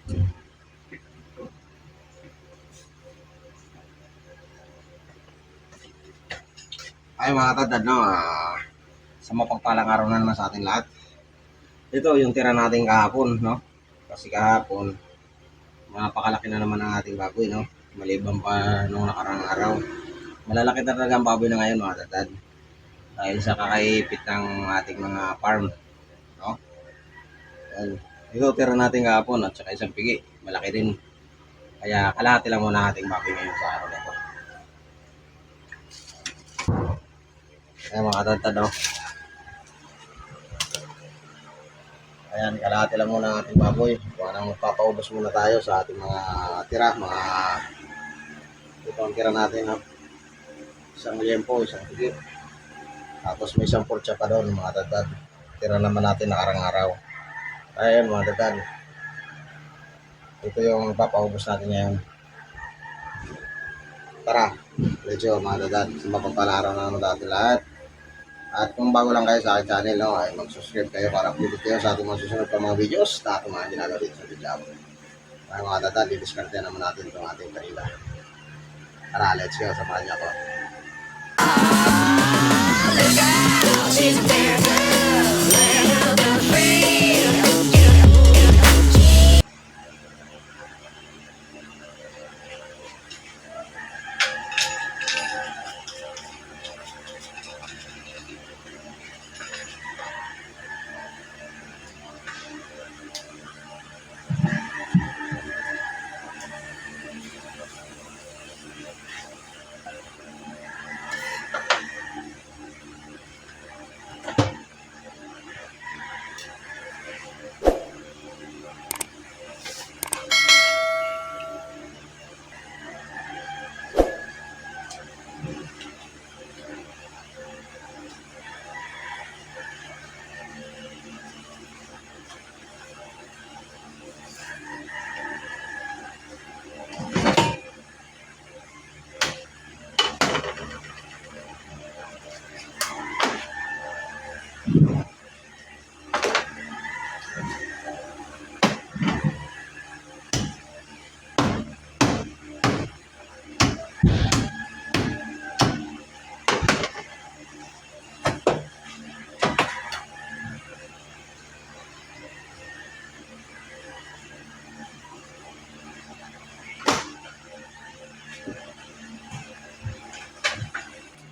Ay mga tatad, no, sa mapagpalang araw na naman sa ating lahat. Ito yung tira natin kahapon, no? Kasi kahapon, napakalaki na naman ang ating baboy, no? Maliban pa nung nakarang araw. Malalaki talaga ang baboy na ngayon mga tatad. Dahil sa kakaipit ng ating mga farm, no? Well, ito tira natin kahapon at saka isang pigi. Malaki din. Kaya kalahati lang muna ating baboy ngayon sa araw na ito. Ayan mga tatad, no? Ayan, kalahati lang muna ang ating baboy. Parang magpapaubos muna tayo sa ating mga tira. Ito ang tira natin, no? Isang liempo, isang pigi. Tapos may isang portsa pa doon mga tatad. Tira naman natin nakarang araw. Ayan mga tatad. Ito yung papaubos natin ngayon. Tara, let's go mga tatad. Sa mapagpalaraw na naman natin lahat. At kung bago lang kayo sa aking channel, no, ay mag-subscribe kayo para update kayo sa ating mga susunod pa mga videos na ating mga ginagawa dito sa video. Ay mga tatad, i-discard naman natin itong ating kanila. Tara, let's go. Samahan niyo ako. She's a fair girl, land of the free.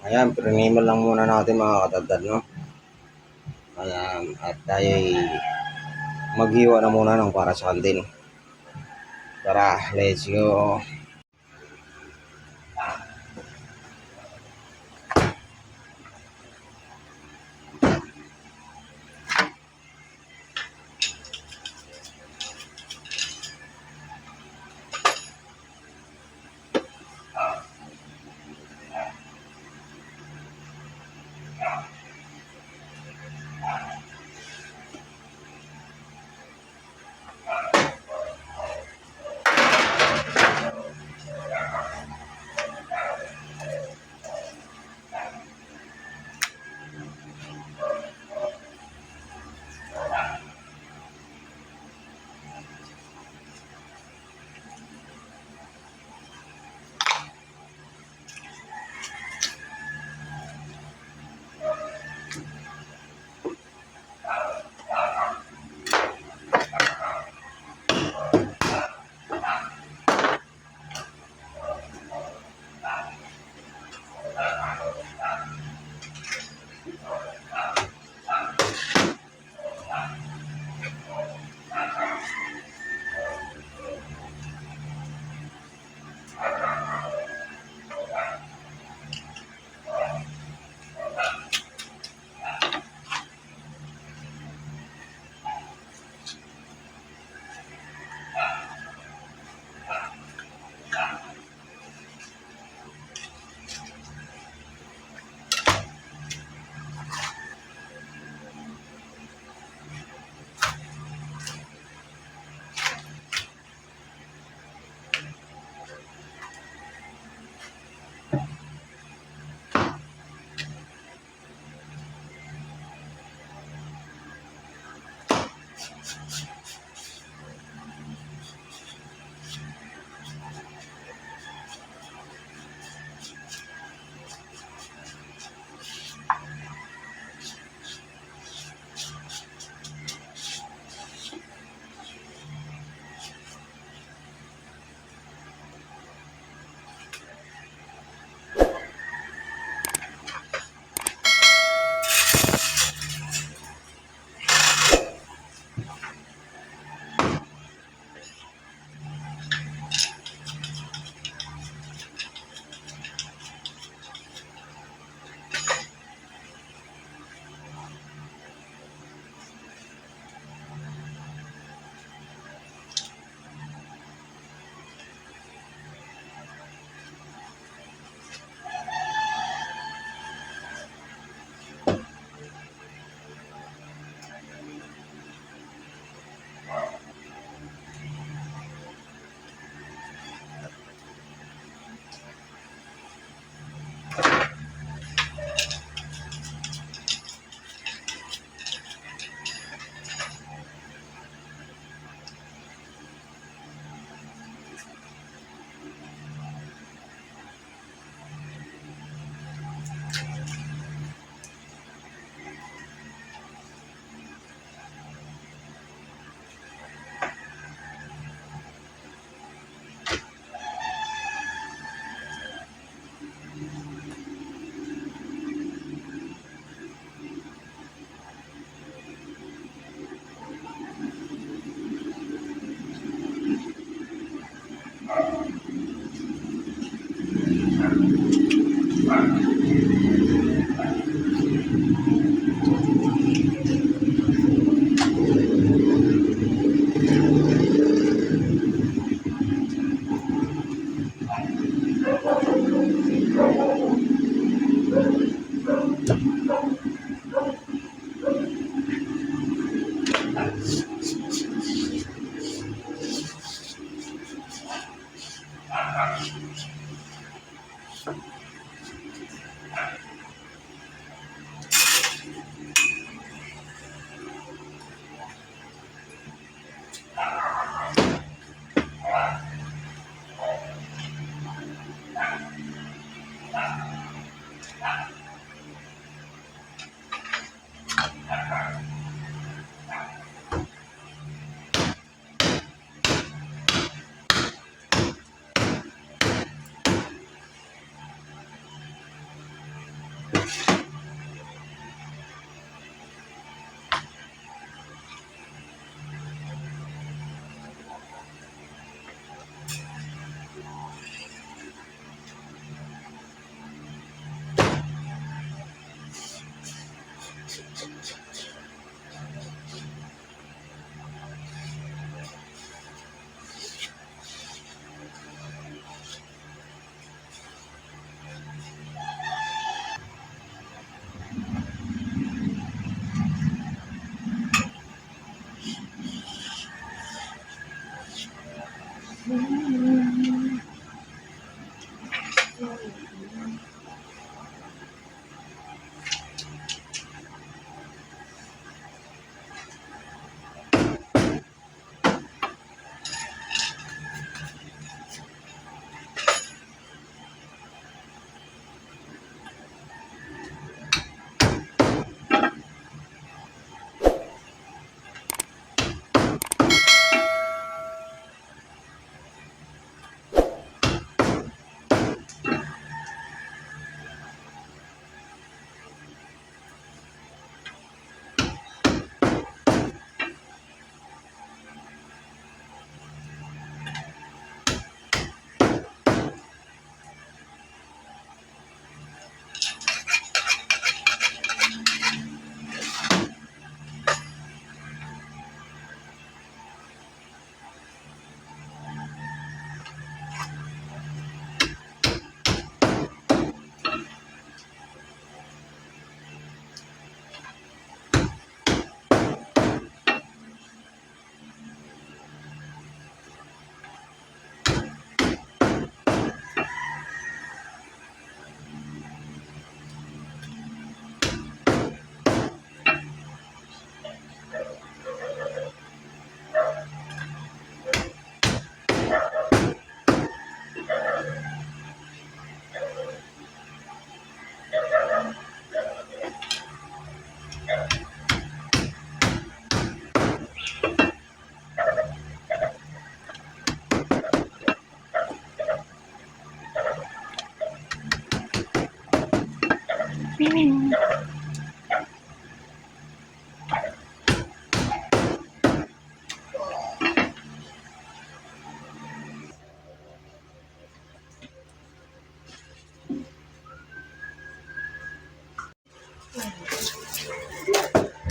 Ayan, prinimo lang muna natin mga katadad, no? Ayan, at tayo maghiwa na muna ng para sa kandin. Tara, let's go.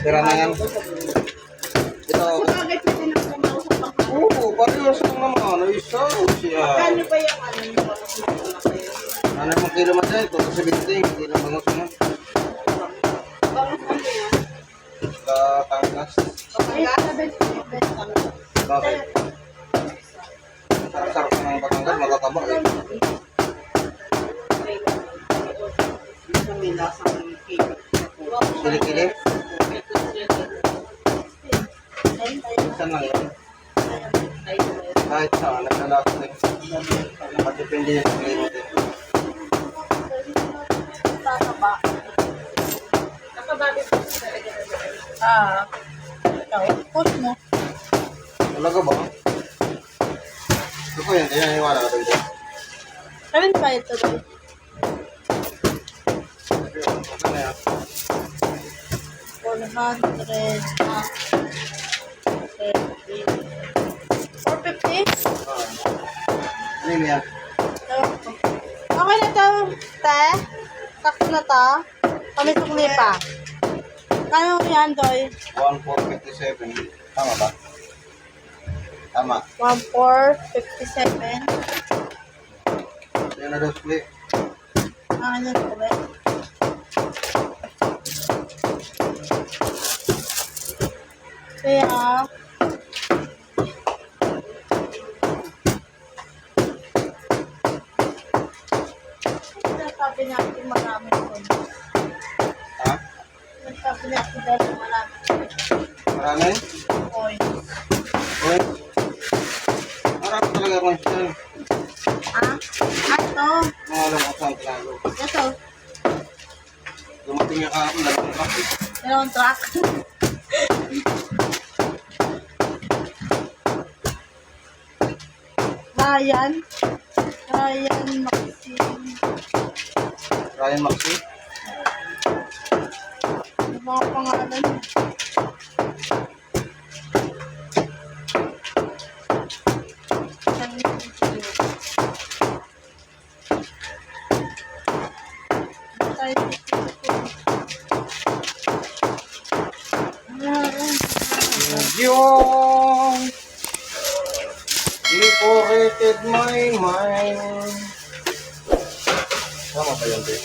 Tira na yan. Ito. Sabagay pwede na kumausap ang Oo, parehas lang naman. Isa o siya. Kano ba yung ano yung balas na malaki? Ano yung kilo man dyan? Ito sa 70. Hindi na mga sunod. Balas ano yan? Katangas. Bakit? Sarap-sarap ng Batangas. Magkakaba eh. May lasang cake. Kili-kili. Saan lang yun? Kahit saan. Naglalakot eh. Depende yung kliyente. Ikaw, post mo. Talaga ba? Ito ko yun. Kaya naniwala ka dito. Kailan pa ito doon? Ito na yan. 450? Ano yun yan? Okay na to, te. Sakto na to. Kami sukli pa. Kano yan, Doy? 1,457. Tama ba? Tama. 1,457. Yan na daw split. Ano yun ulit? Kaya, sabi natin maraming coins. Ha? Sabi natin dahil maraming Marami? coins. Uy. Marami talaga kung siya. Ah? Ito. Mga alam ko saan tinago. Ito. Dumating yung kahapon. Dalawang kapit. Dalawang truck. Ryan. Ryan Maxine. Ryan Maxi. Ano mga pangalan? Yung decorated my mind. Tama ba yun, Be?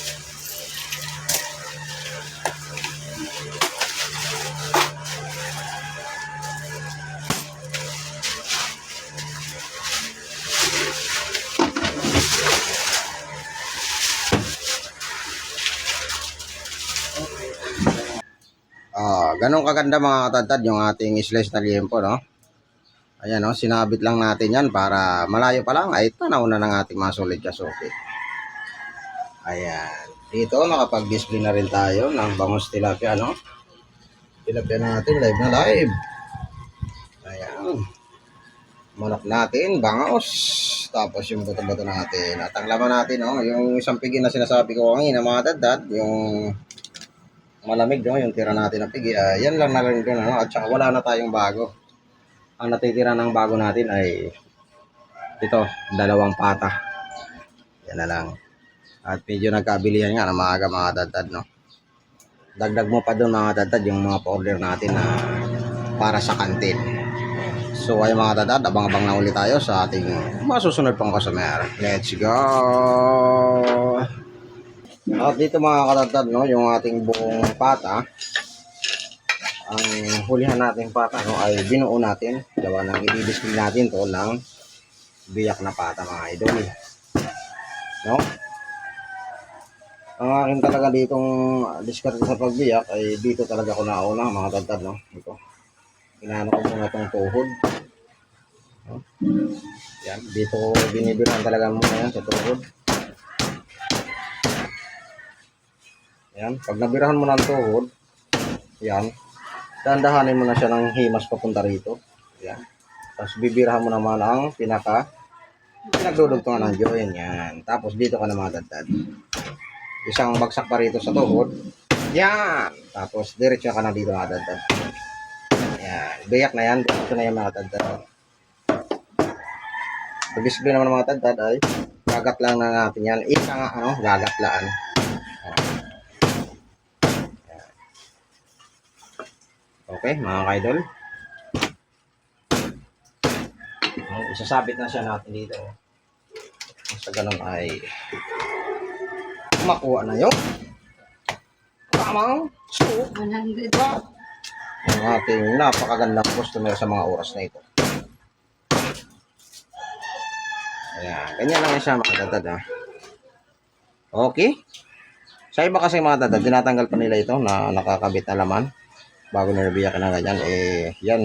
Ganun kaganda mga katadtad yung ating slice na liempo, no? Ayan, no? Sinabit lang natin yan para malayo pa lang ay tanaw na ng ating mga solid kasuki. Ayan. Dito, nakapag-display na rin tayo ng bangus tilapia, no? Tilapia natin, live na live. Ayan. Manok natin, bangus. Tapos yung buto-buto natin. At ang laman natin, no? Yung isang pigi na sinasabi ko kanina, mga dadad, yung malamig, no? Yung tira natin na pigi. Yan lang na rin doon, no? At saka wala na tayong bago. Ang natitira ng bago natin ay ito, 2 pata. Yan na lang. At medyo nagkabilihan nga na maaga mga dadad, no? Dagdag mo pa doon mga dadad yung mga pa-order natin na para sa kantin. So ay mga dadad, abang-abang na ulit tayo sa ating masusunod pang customer. Let's go! At dito mga kadadad, no, yung ating buong pata, ang hulihan natin pata, no, ay binuo natin. Gawa ng i-display natin to ng biyak na pata mga idol. No? Ang akin talaga ditong diskarte sa pagbiyak ay dito talaga ako nauna mga dadad, no. Ito. Inaano ko muna itong tuhod. No? Yan, dito ko binibiran talaga muna yan sa tuhod. Yan, pag nabirahan mo ng tuhod, yan, dahan-dahanin mo na siya ng himas papunta rito. Yan. Tapos bibirahan mo naman ang pinagdudugtungan ng joint. Yan. Tapos dito ka na madadad. Isang bagsak pa rito sa tuhod. Yan. Tapos diretso ka na dito madadad. Yan. Biyak na yan. Dito na yung madadad. Pag-display naman ng mga tadtad ay gagat lang na natin yan. Isa nga, gagatlaan. Okay, mga kaidol. Isasabit na siya natin dito. Sa ganun ay makuha na yung tamang soup 100. ng ating napakagandang customer sa mga oras na ito. Ayan, ganyan lang siya mga dadad. Okay. Sa iba kasi mga dadad, tinatanggal pa nila ito na nakakabit na laman. Bago nalabiyak na ganyan, yan.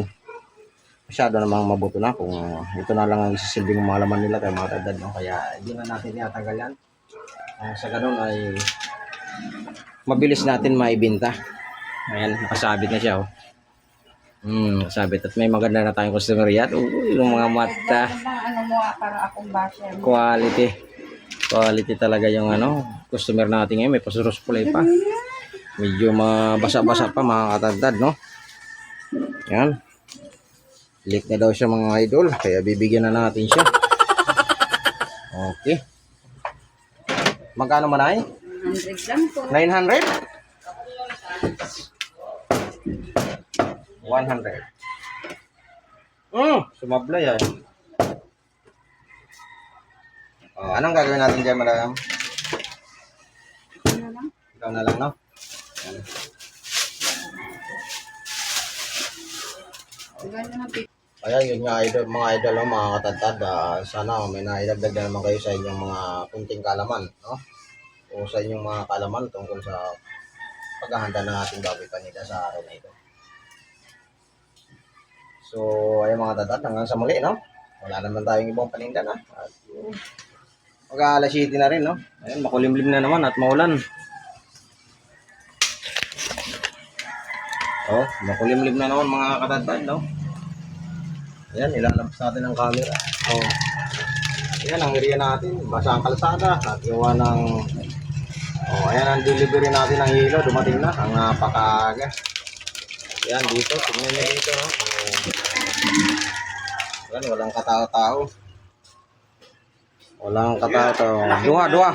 Masyado namang mabuto na kung ito na lang ang isisilbing mga laman nila kay mga dadad, no? Kaya hindi na natin tinatanggal yan. Sa ganun ay mabilis natin maibinta. Ayan, nakasabit na siya, oh. Sabit. At may maganda na tayong customer yan. Yung mga mata. Ano mo para akong basher. Quality. Quality talaga yung customer natin ngayon. May pasuros pulay pa. Medyo mabasa-basa pa mga katagdad, no? Yan. Leak na daw siya mga idol. Kaya bibigyan na natin siya. Okay. Magkano man ay? 100 lang po. 900? 100. Sumablay ay. Anong gagawin natin dyan, madam? Ano lang? Ikaw na lang, no? Kaya yun nga idol, mga idol, no, mga katadtad, sana may naidagdag na naman kayo sa inyong mga kunting kalaman, no? O sa inyong mga kalaman tungkol sa paghahanda ng ating baboy panida sa araw na ito. So, ayun mga katadtad, hanggang sa muli, no? Wala naman tayong ibang paninda na. At mag-aalas city na rin, no? Ayun, makulimlim na naman at maulan. Makulimlim na naman mga katadtad, no? Ayan, ilalabas natin ang camera. Ayan, ang area natin. Basa ang kalsada. At gawa ng... ayan ang delivery natin ng hilo. Dumating na. Ang napakaaga. Ayan, dito. Tignan nyo dito, no? Ayan, walang katao-tao. Walang katao-tao. Duha.